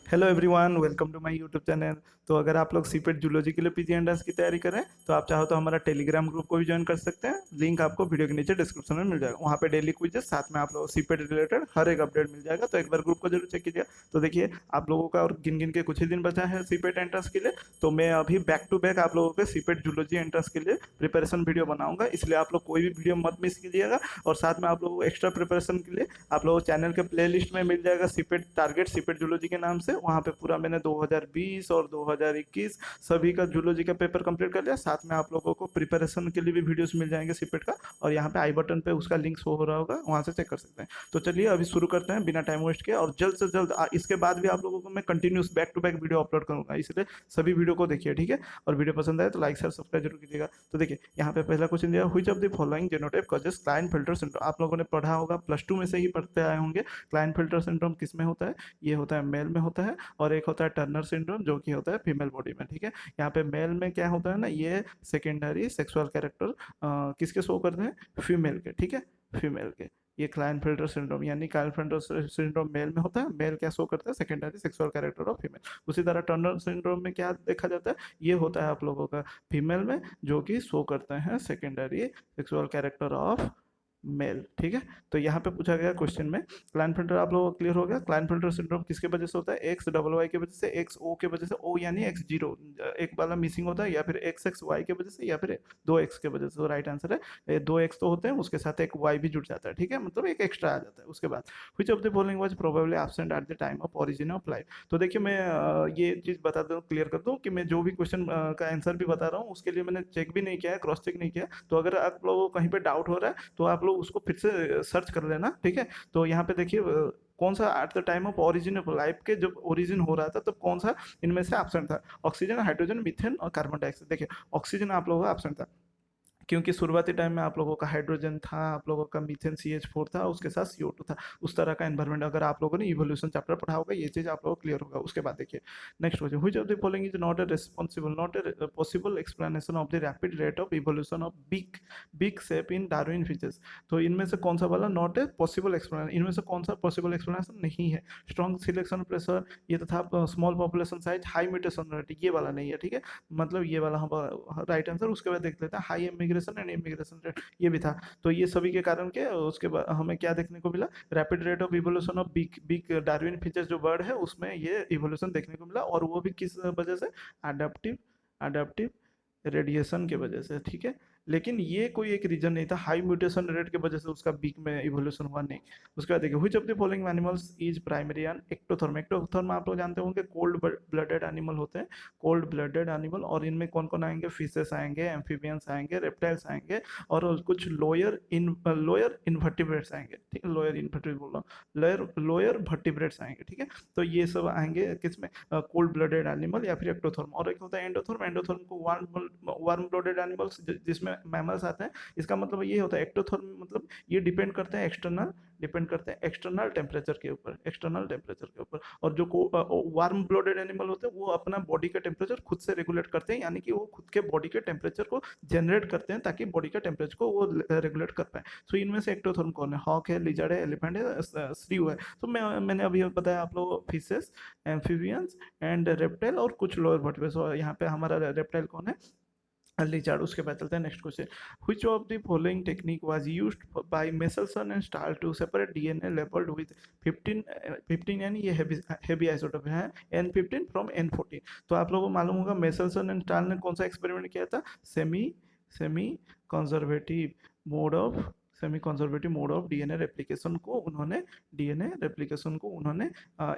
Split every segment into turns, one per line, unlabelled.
Hello everyone, welcome to my YouTube channel. तो अगर आप लोग सीपेट जूलॉजी के लिए पीजी एंट्रेंस की तैयारी करें तो आप चाहो तो हमारा टेलीग्राम ग्रुप को भी ज्वाइन कर सकते हैं। लिंक आपको वीडियो के नीचे डिस्क्रिप्शन में मिल जाएगा। वहाँ पे डेली क्विजेस साथ में आप लोग सीपेट रिलेटेड हर एक अपडेट मिल जाएगा। तो एक बार ग्रुप को जरूर चेक कीजिए। तो देखिए, आप लोगों का और गिन गिन के कुछ ही दिन बचा है सीपेट एंट्रेंस के लिए। तो मैं अभी बैक टू बैक आप लोगों के सीपेट जूलॉजी एंट्रेंस के लिए प्रिपरेशन वीडियो बनाऊंगा, इसलिए आप लोग कोई भी वीडियो मत मिस कीजिएगा। और साथ में आप लोगों को एक्स्ट्रा प्रिपरेशन के लिए आप लोगों को चैनल के प्लेलिस्ट में मिल जाएगा सीपेट टारगेट सीपेट जूलॉजी के नाम से। वहाँ पे पूरा मैंने 2020 और 2021 सभी का जूलॉजी का पेपर कंप्लीट कर लिया। साथ में आप लोगों को प्रिपरेशन के लिए भी वीडियोस मिल जाएंगे सीपेट का। और यहाँ पे आई बटन पे उसका लिंक शो हो रहा होगा, वहाँ से चेक कर सकते हैं। तो चलिए अभी शुरू करते हैं बिना टाइम वेस्ट किए। और जल्द से जल्द इसके बाद भी आप लोगों को मैं continuous back to back video upload करूंगा, इसलिए सभी वीडियो को देखिए, ठीक है। और वीडियो पसंद आए तो लाइक शेयर सब्सक्राइब जरूर कीजिएगा। तो देखिए, यहाँ पे पहला क्वेश्चन दिया, which of the following genotype causes client filter syndrome. आप लोगों ने पढ़ा होगा, प्लस 2 में से ही पढ़ते आए होंगे। क्लाइंट फिल्टर सिंड्रोम किस में होता है? ये होता है मेल में होता है। और एक होता है टर्नर सिंड्रोम जो कि होता है फीमेल बॉडी में, ठीक है। यहाँ पे मेल में क्या होता है ना, ये सेकेंडरी सेक्सुअल कैरेक्टर किसके शो करते हैं? फीमेल के, ठीक है, फीमेल के। ये क्लाइंट फिल्टर सिंड्रोम यानी क्लाइंट फिल्टर सिंड्रोम मेल में होता है। मेल क्या शो करता है? Secondary sexual character of female. उसी तरह टर्नर सिंड्रोम में क्या देखा जाता है? ये होता है आप लोगों का फीमेल में, जो कि शो करते हैं secondary sexual character of male, ठीक है। तो यहाँ पे पूछा गया क्वेश्चन में, क्लाइनफिल्टर आप लोगों को क्लियर हो गया। क्लाइनफिल्टर सिंड्रोम किसके वजह से होता है? एक्स डबल वाई की वजह से, एक्स ओ के वजह से, ओ यानी एक्स जीरो एक वाला मिसिंग होता है, या फिर एक्स एक्स वाई के वजह से, या फिर दो एक्स के वजह से। तो राइट आंसर है दो एक्स तो होते हैं, उसके साथ एक वाई भी जुड़ जाता है, ठीक है, मतलब एक एक्स्ट्रा आ जाता है। उसके बाद which of the following was probably absent at the time of origin of life. तो देखिए, मैं ये चीज़ बता दूँ, क्लियर कर दूँ कि मैं जो भी क्वेश्चन का आंसर भी बता रहा हूँ उसके लिए मैंने चेक भी नहीं किया है, क्रॉस चेक नहीं किया। तो अगर आप लोगों को कहीं पे डाउट हो रहा है तो आप लोग उसको फिर से सर्च कर लेना, ठीक है। तो यहाँ पे देखिए, कौन सा at the time of origin of life के जब ओरिजिन हो रहा था तब कौन सा इनमें से एब्सेंट था? ऑक्सीजन, हाइड्रोजन, मीथेन और कार्बन डाइऑक्साइड। देखिए, ऑक्सीजन आप लोगों का एब्सेंट था, क्योंकि शुरुआती टाइम में आप लोगों का हाइड्रोजन था, आप लोगों का मीथेन CH4 था, उसके साथ CO2 था। उस तरह का एनवायरमेंट, अगर आप लोगों ने इवोल्यूशन चैप्टर पढ़ा होगा, ये चीज़ आप लोगों को क्लियर होगा। उसके बाद देखिए next question, which of the following is not a responsible not a possible explanation of the rapid rate of evolution of big big shape in Darwin fishes. तो इनमें से कौन सा वाला नॉट ए पॉसिबल एक्सप्लेनेशन, इनमें से कौन सा पॉसिबल एक्सप्लेनेशन नहीं है? स्ट्रॉन्ग सिलेक्शन प्रेशर, ये तथा small population size, high mutation rate, ये वाला नहीं है, ठीक है। मतलब ये वाला हम राइट आंसर। उसके बाद देख लेते हैं high immigration and immigration rate, ये भी था। तो ये सभी के कारण के उसके बाद हमें क्या देखने को मिला? Rapid rate of evolution of big big Darwin features जो वर्ड है उसमें ये इवोल्यूशन देखने को मिला। और वो भी किस वजह से? अडेप्टिव अडेप्टिव रेडिएशन की वजह से, ठीक है। लेकिन ये कोई एक रीजन नहीं था, हाई म्यूटेशन रेट की वजह से उसका बीक में इवोल्यूशन हुआ नहीं। उसके बाद देखिए, which of the following animals is primary and ectotherm. Ectotherm आप लोग जानते होंगे, कोल्ड ब्लडेड एनिमल होते हैं, कोल्ड ब्लडेड एनिमल। और इनमें कौन कौन आएंगे? फिशेस आएंगे, एम्फीबियंस आएंगे, रेप्टाइल्स आएंगे, और कुछ लोअर इन्वर्टिब्रेट्स आएंगे, ठीक है। लोअर इन्वर्टिब्रेट बोल रहा हूँ, लोअर वर्टिब्रेट्स आएंगे, ठीक है। तो ये सब आएंगे किसमें? कोल्ड ब्लडेड एनिमल या फिर एक्टोथर्म। और एक होता है एंडोथर्म, एंडोथर्म को वार्म ब्लडेड एनिमल्स जिसमें मैमल्स आते हैं। इसका मतलब ये होता है एक्टोथर्म, मतलब ये डिपेंड करते हैं एक्सटर्नल टेम्परेचर के ऊपर, एक्सटर्नल टेम्परेचर के ऊपर। और जो वार्म ब्लडेड एनिमल होते हैं वो अपना बॉडी का टेम्परेचर खुद से रेगुलेट करते हैं, यानी कि वो खुद के बॉडी के टेम्परेचर को जनरेट करते हैं ताकि बॉडी का टेम्परेचर को वो रेगुलेट कर पाए। सो इनमें से एक्टोथर्म कौन है? हॉक है, लिजर्ड है, एलिफेंट है, श्रीव है। तो मैंने अभी बताया आप लोगों को, फिशेस, एम्फीबियंस एंड रेप्टाइल और कुछ लोअर वर्टिब्रेट्स। और यहाँ पे हमारा रेप्टाइल कौन है? लिजार्ड। उसके बाद चलते हैं next question, which of the following technique was used by Meselson and Stahl to separate DNA labelled with 15 यानी ये हेवी आइसोटोप है, N15 फ्रॉम N14। तो आप लोगों को मालूम होगा मेसलसन एंड स्टाल ने कौन सा एक्सपेरिमेंट किया था? Semi semi conservative mode of semi conservative mode of DNA replication को उन्होंने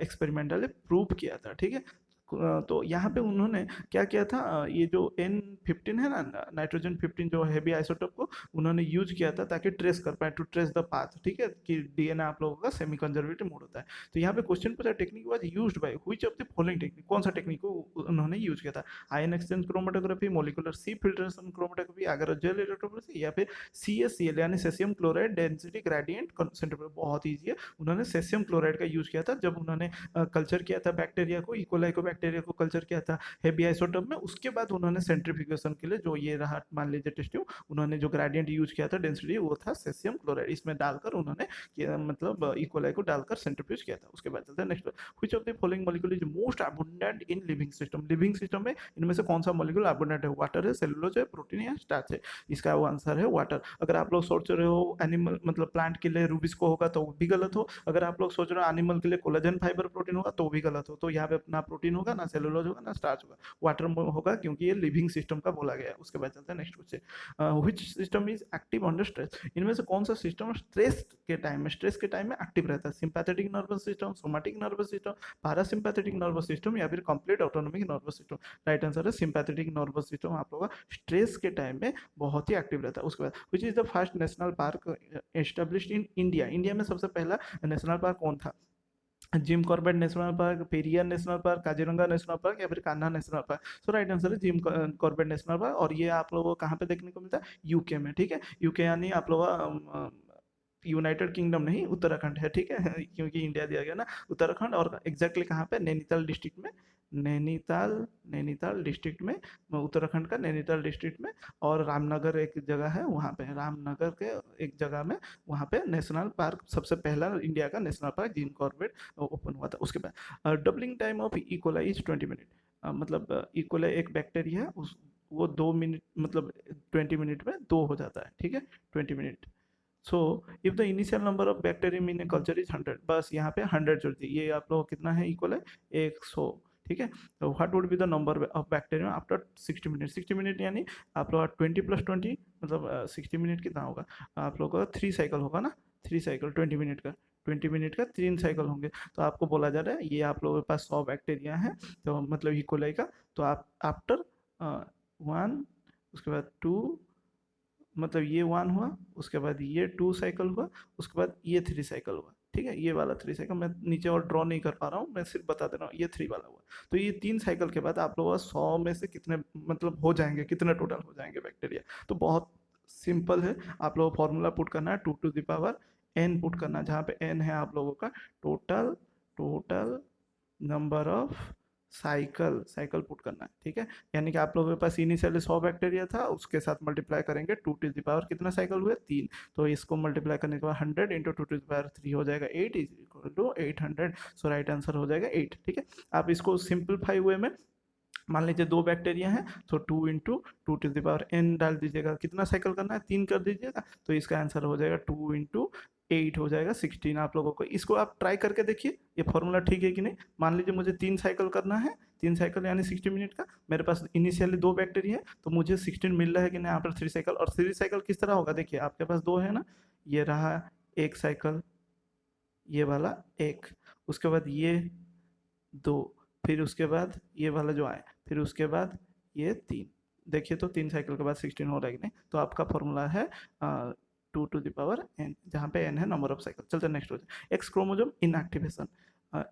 एक्सपेरिमेंटली प्रूव किया था, ठीक है। तो यहाँ पे उन्होंने क्या किया था? ये जो N15 है ना, नाइट्रोजन 15 जो हैवी आइसोटोप को उन्होंने यूज किया था ताकि ट्रेस कर पाए, टू ट्रेस द पाथ, ठीक है, कि डीएनए आप लोगों का सेमी कंजर्वेटिव मोड होता है। तो यहाँ पे क्वेश्चन पूछा, technique was used by which of the following technique, कौन सा टेक्निक को उन्होंने यूज किया था? आयन एक्सचेंज क्रोमेटोग्राफी, मोलिकुलर सी फिल्ट्रेशन क्रोमेटोग्राफी, अगर जेल इलेक्ट्रोफोरेसिस, या फिर CaCl यानी caesium chloride density gradient concentration. बहुत ईजी है, उन्होंने सेसियम क्लोराइड का यूज किया था जब उन्होंने कल्चर किया था बैक्टीरिया को, इकोलाई को बैक्टीरिया को कल्चर किया था हेवी आइसोटोप में। उसके बाद उन्होंने सेंट्रीफ्यूगेशन के लिए जो ये रहा मान लीजिए टेस्ट ट्यूब, उन्होंने जो ग्रेडियंट यूज किया था डेंसिटी वो था सेसियम क्लोराइड, इसमें डालकर उन्होंने मतलब इकोलाई को डालकर सेंट्रीफ्यूज किया था। उसके बाद चलते हैं next, which of the following molecule is most abundant in living system. Living system में इनमें से कौन सा मॉलिक्यूल अबंडेंट है? वाटर है, सेलुलोज है, प्रोटीन है, स्टार्च है। इसका वो आंसर है वाटर। अगर आप लोग सोच रहे हो एनिमल मतलब प्लांट के लिए रूबिस्को होगा तो वो भी गलत हो। अगर आप लोग सोच रहे हो एनिमल के लिए कोलाजन फाइबर प्रोटीन होगा तो भी गलत हो। तो यहाँ पे ना प्रोटीन होगा, ना सेलुलोज होगा, ना स्टार्च होगा, वाटर होगा, क्योंकि ये लिविंग सिस्टम का बोला गया है। उसके बाद चलते हैं next question, which system is active under stress. इनमें से कौन सा सिस्टम स्ट्रेस के टाइम में एक्टिव रहता है? Sympathetic nervous system, somatic nervous system, parasympathetic nervous system या फिर complete autonomic nervous system. Right answer है सिंपैथेटिक नर्वस सिस्टम आप लोगों का स्ट्रेस के टाइम में बहुत ही एक्टिव रहता है। उसके बाद which is the first national park established in India. India में सबसे पहला नेशनल पार्क कौन था? Jim Corbett national park, Periyar national park, Kaziranga national park या फिर कान्हा नेशनल पार्क। सो राइट आंसर है जिम कॉर्बेट नेशनल पार्क। और ये आप लोगों को कहाँ पे देखने को मिलता है? यूके में। ठीक है, यूके यानी आप लोग यूनाइटेड किंगडम नहीं, उत्तराखंड है। ठीक है क्योंकि इंडिया दिया गया ना, उत्तराखंड। और एग्जैक्टली कहाँ पे? नैनीताल डिस्ट्रिक्ट में। नैनीताल नैनीताल डिस्ट्रिक्ट में, उत्तराखंड का नैनीताल डिस्ट्रिक्ट में। और रामनगर एक जगह है वहाँ पे, रामनगर के एक जगह में वहाँ पे नेशनल पार्क सबसे पहला इंडिया का national park Jim Corbett open हुआ था। उसके बाद doubling time of E coli is 20 minute. मतलब इकोलाई एक बैक्टीरिया है, उस वो 2 मिनट मतलब 20 मिनट में दो हो जाता है। ठीक है, 20 minute. So if the initial number of bacterium in a culture is 100, बस यहाँ पे 100 जोड़ दी। ये आप लोग कितना है इक्वल है? 100। ठीक है, तो what would be the number of bacterium after 60 minute? 60 minute यानी आप लोग 20 + 20 मतलब 60 मिनट कितना होगा? आप लोग का 3 साइकिल होगा ना, 3 साइकिल 20 मिनट का, 20 मिनट का 3 साइकिल होंगे। तो आपको बोला जा रहा है ये आप लोगों के पास 100 बैक्टीरिया है, तो मतलब इकोलाई का। तो आप आफ्टर 1, उसके बाद 2, मतलब ये 1 हुआ, उसके बाद ये 2 साइकिल हुआ, उसके बाद ये 3 साइकिल हुआ। ठीक है, ये वाला 3 साइकिल मैं नीचे और ड्रॉ नहीं कर पा रहा हूँ, मैं सिर्फ बता दे रहा हूँ, ये 3 वाला हुआ। तो ये 3 साइकिल के बाद आप लोगों का 100 में से कितने मतलब हो जाएंगे, कितने टोटल हो जाएंगे बैक्टीरिया? तो बहुत सिंपल है, आप लोगों को फॉर्मूला पुट करना है 2 to the power n put करना है, जहाँ पे n है आप लोगों का total total number of cycle, cycle put करना है। ठीक है, यानी कि आप लोगों के पास इनिशियली 100 बैक्टीरिया था, उसके साथ मल्टीप्लाई करेंगे 2 to the power कितना साइकिल हुए? 3। तो इसको मल्टीप्लाई करने के बाद 100 इंटू 2 to the power 3 हो जाएगा 8 is equal to 800। So right answer हो जाएगा 8। ठीक है, आप इसको सिंपलीफाई हुए में मान लीजिए 2 बैक्टीरिया हैं, तो 2 × 2 to the power n डाल दीजिएगा। कितना साइकिल करना है? 3 कर दीजिएगा। तो इसका आंसर हो जाएगा 2 × 8 हो जाएगा 16 आप लोगों को। इसको आप ट्राई करके देखिए ये फॉर्मूला ठीक है कि नहीं। मान लीजिए मुझे 3 साइकिल करना है, 3 साइकिल यानी 60 मिनट का। मेरे पास इनिशियली 2 बैक्टीरिया है, तो मुझे 16 मिल रहा है कि नहीं आफ्टर 3 साइकिल। और 3 साइकिल किस तरह होगा? देखिए आपके पास 2 है ना, ये रहा 1 साइकिल, ये वाला 1, उसके बाद ये 2, फिर उसके बाद ये वाला जो आए, फिर उसके बाद ये 3। देखिए तो 3 साइकिल के बाद 16 हो रहा है कि नहीं। तो आपका फॉर्मूला है 2 to the power n, जहाँ पे n है नंबर ऑफ साइकिल। चलते नेक्स्ट हो जाए, x chromosome inactivation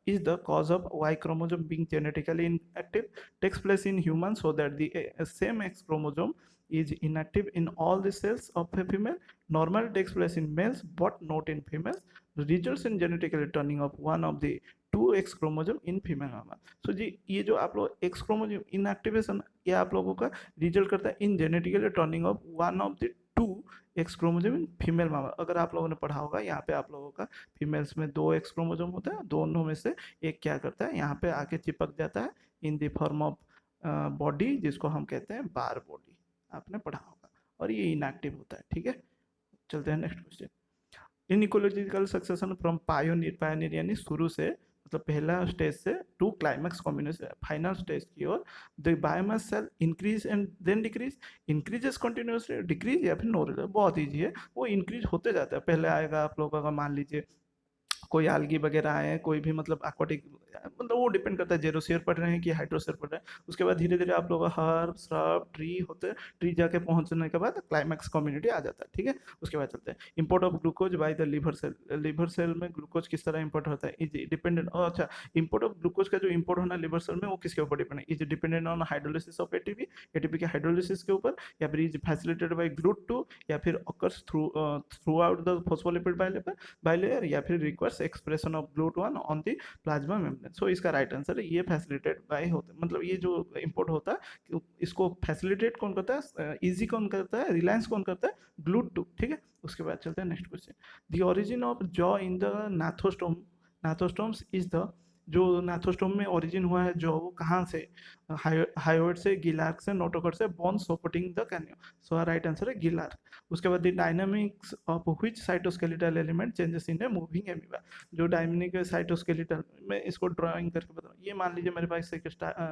is the cause of Y chromosome being genetically inactive, takes place in humans so that the same X chromosome is inactive in all the cells of a female. Normally takes place in males but not in females. Results in genetically turning of one of the 2X chromosome in female mammal. So जी ये जो आप लोग X chromosome inactivation ये आप लोगों का result करता है in genetically turning off one of the 2X chromosome in female मामला। अगर आप लोगों ने पढ़ा होगा यहाँ पे आप लोगों का फीमेल्स में 2X क्रोमोजोम होता है, दोनों में से एक क्या करता है यहाँ पे आके चिपक जाता है in the form of body, जिसको हम कहते हैं बार बॉडी, आपने पढ़ा होगा, और ये इनएक्टिव होता है। ठीक है, चलते हैं next question. In ecological succession from pioneer, pioneer यानी शुरू से मतलब पहला स्टेज से to climax combination final stage की ओर, the biomass shall increase and then decrease, increases continuously, decrease या फिर नो रिजल्ट। बहुत ईजी है, वो इंक्रीज होते जाता है। पहले आएगा आप लोगों का मान लीजिए कोई आलगी वगैरह आए, कोई भी मतलब एक्वाटिक, मतलब वो डिपेंड करता है जेरोसियर पढ़ रहे हैं कि हाइड्रोसियर पढ़ रहे हैं। उसके बाद धीरे धीरे आप लोग हर्ब श्रब ट्री होते हैं, ट्री जाके पहुंचने के बाद क्लाइमैक्स कम्युनिटी आ जाता है। ठीक है, उसके बाद चलते हैं import of glucose by the liver cell. Liver cell में ग्लूकोज किस तरह इंपोर्ट होता है? इज डिपेंडेंट, अच्छा इंपोर्ट ऑफ ग्लूकोज का जो इंपोर्ट होना लिवर सेल में वो किसके ऊपर डिपेंड है? Is dependent on hydrolysis of ATP, ATP के हाइड्रोलिसिस के ऊपर, या फिर इज फैसिलिटेटेड बाय GLUT2, या फिर occurs through out the phospholipid bilayer, या फिर requires expression of GLUT1 on the plasma में। सो इसका राइट आंसर है ये फैसिलिटेट बाय होता है, मतलब ये जो इंपोर्ट होता है इसको फैसिलिटेट कौन करता है, इजी कौन करता है, रिलायंस कौन करता है, ग्लूड टू। ठीक है, उसके बाद चलते हैं next question. The origin of jaw in the gnathostome, gnathostomes is the, जो नाथोस्टोम में ओरिजिन हुआ है जो, वो कहाँ से, हायोइड से, गिलार्क से, नोटोकॉट से, bone supporting the cranium. So right answer है गिलार्क। उसके बाद the dynamics of which cytoskeletal element changes in a moving amoeba, जो डायनामिक साइटोस्केलेटल में, इसको ड्राइंग करके बताओ। ये मान लीजिए मेरे पास एक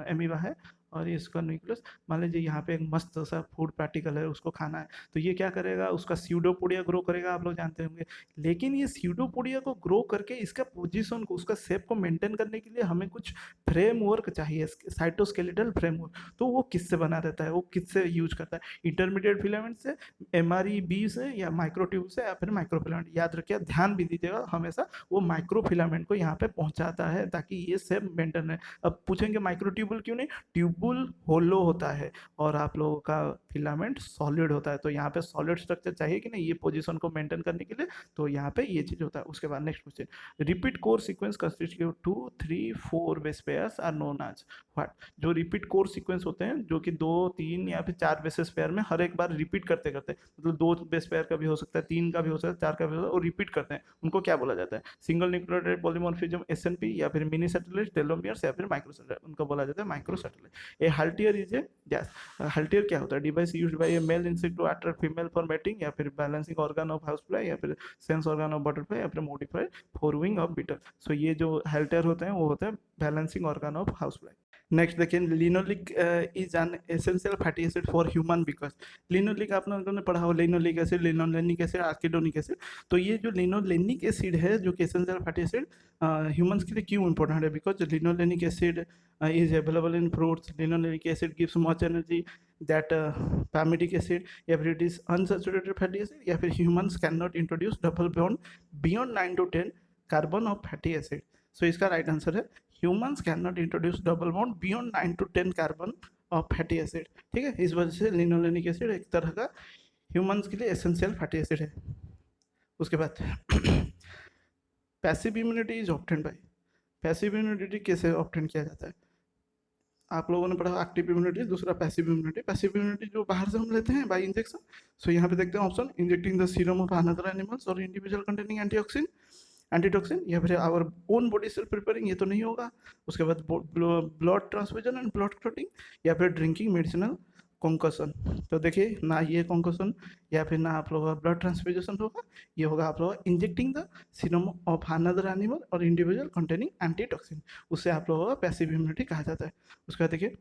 एमीबा है और इसका न्यूक्लियस, मान लीजिए यहाँ पे एक मस्त सा फूड पार्टिकल है, उसको खाना है, तो ये क्या करेगा, उसका स्यूडोपोडिया ग्रो करेगा, आप लोग जानते होंगे। लेकिन ये स्यूडोपोडिया को ग्रो करके इसका पोजीशन को, उसका शेप को मेंटेन करने के लिए हमें कुछ फ्रेमवर्क चाहिए, साइटोस्केलेटल फ्रेमवर्क। तो वो किससे बना रहता है, वो किससे यूज करता है, इंटरमीडिएट फिलामेंट से, एमआरईबी से, या माइक्रोट्यूब से, या फिर माइक्रोफिलामेंट। याद रखिए, ध्यान भी दीजिएगा हमेशा, वो माइक्रोफिलामेंट को यहाँ पे पहुंचाता है ताकि ये शेप मेंटेन रहे। अब पूछेंगे माइक्रोट्यूबुल क्यों नहीं, ट्यूबुल होलो होता है और आप लोगों का फिलामेंट सॉलिड होता है, तो यहाँ पे सॉलिड स्ट्रक्चर चाहिए कि नहीं, ये पोजीशन को मेंटेन करने के लिए, तो यहाँ पे ये चीज होता है। उसके बाद next question, repeat core sequence constitute 2, 3, 4 base pairs are known as what. जो रिपीट कोर सीक्वेंस होते हैं, जो कि 2, 3 या फिर 4 बेसिस पेयर में हर एक बार रिपीट करते करते, मतलब 2 बेस पेयर का भी हो सकता है, 3 का भी हो सकता है, 4 का भी हो सकता है, और रिपीट करते हैं, उनको क्या बोला जाता है, सिंगल न्यूक्लियोटाइड पॉलीमॉर्फिज्म एसएनपी, या फिर मिनी सैटेलाइट, टेलोमियर्स, या फिर माइक्रो सैटेलाइट, उनको बोला जाता है micro satellite. A haltere is a gas, haltere क्या होता है, device used by a male insect to attract female for mating, या फिर balancing organ of house fly, या फिर सेंस ऑर्गन ऑफ बटरफ्लाई, या फिर modified forewing of beetle. So ये जो हल्टियर होते हैं वो होते हैं balancing organ of house fly. Next देखिए, linoleic is an essential fatty acid for human because, linoleic आप लोगों ने पढ़ा हो, linoleic acid, linolenic acid, arachidonic acid. तो ये जो लिनोलेनिक एसिड है, जो कि एसेंशियल फैटी एसिड ह्यूमंस के लिए क्यों इंपॉर्टेंट है, because linolenic acid is available in fruits, linolenic acid gives much energy that palmitic acid, या फिर it is unsaturated fatty acid, या फिर humans can not introduce double bond beyond 9 to 10 carbon of fatty acid. So इसका right answer है humans can not introduce double bond beyond 9 to 10 carbon of fatty acid. ठीक है, इस वजह से linolenic acid एक तरह का ह्यूमंस के लिए एसेंशियल फैटी एसिड है। उसके बाद passive immunity is obtained by, passive immunity कैसे ऑब्टेन किया जाता है, आप लोगों ने पढ़ा एक्टिव इम्यूनिटी, दूसरा पैसिव इम्यूनिटी। पैसिव इम्यूनिटी जो बाहर से हम लेते हैं बाय इंजेक्शन। सो यहाँ पे देखते हैं option, injecting the serum of another animals और इंडिविजुअल कंटेनिंग एंटीटॉक्सिन, या फिर our own body cell preparing, ये तो नहीं होगा। उसके बाद blood transfusion and blood clotting, या फिर ड्रिंकिंग मेडिसिनल कॉन्कशन। तो देखिए, ना ये कॉन्कशन या फिर ना आप लोगों का ब्लड ट्रांसफ्यूजन होगा, ये होगा आप लोगों का injecting the serum of another animal और इंडिविजुअल कंटेनिंग एंटीटॉक्सिन, उससे आप लोगों का पैसिव इम्यूनिटी कहा जाता है। उसके बाद देखिए,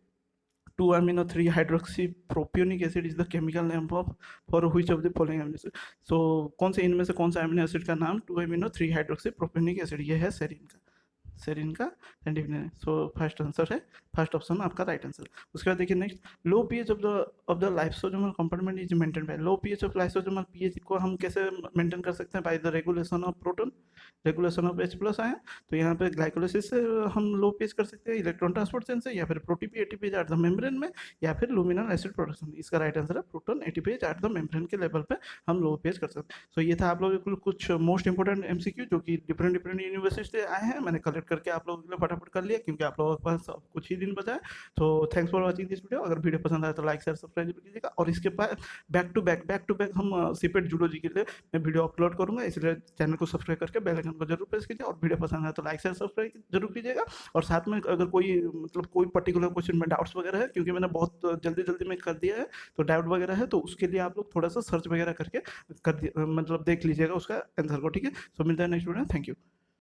2-amino-3-hydroxypropionic acid is the chemical name of for which of the following amino acid। so कौन से इनमें से कौन सा अमीनो एसिड का नाम 2-amino-3-hydroxypropionic एसिड, ये है सेरिन का, सेरिन का scientific name. So first answer है, फर्स्ट ऑप्शन आपका राइट आंसर। उसके बाद देखिए next, low pH of the lysosomal compartment is maintain by, low pH of lysosomal, pH को हम कैसे मेंटेन कर सकते हैं, by the regulation of proton, regulation of H+ आया, तो यहाँ पे ग्लाइकोलाइसिस से हम लो पीएच कर सकते हैं, इलेक्ट्रॉन ट्रांसपोर्टेशन से, या फिर प्रोटीपी एटीपीज एट द मेम्ब्रेन में, या फिर लुमिनल एसिड प्रोडक्शन। इसका राइट आंसर है proton ATPs at the membrane के लेवल पे हम लो पीएच कर सकते हैं। सो ये था आप लोगों के कुछ मोस्ट इंपोर्टेंट एमसीक्यू जो कि डिफरेंट डिफरेंट यूनिवर्सिटी से आए हैं, मैंने कलेक्ट करके आप लोगों के लिए फटाफट कर लिया क्योंकि आप लोगों के पास कुछ ही दिन बचा है। तो thanks for watching this video. अगर वीडियो पसंद आया तो लाइक शेयर सब्सक्राइब कीजिएगा, और इसके बाद बैक टू बैक हम सीपेट जूलॉजी के लिए मैं वीडियो अपलोड करूंगा, इसलिए चैनल को सब्सक्राइब करके बेल आइकन को जरूर प्रेस कीजिए, और वीडियो पसंद आया तो लाइक शेयर सब्सक्राइब जरूर कीजिएगा। और साथ में अगर कोई मतलब कोई पर्टिकुलर क्वेश्चन में डाउट्स वगैरह है, क्योंकि मैंने बहुत जल्दी में कर दिया है तो डाउट वगैरह है, तो उसके लिए आप लोग थोड़ा सा सर्च वगैरह करके मतलब देख लीजिएगा उसका आंसर को। ठीक है, सो मिलता है नेक्स्ट वीडियो, थैंक यू।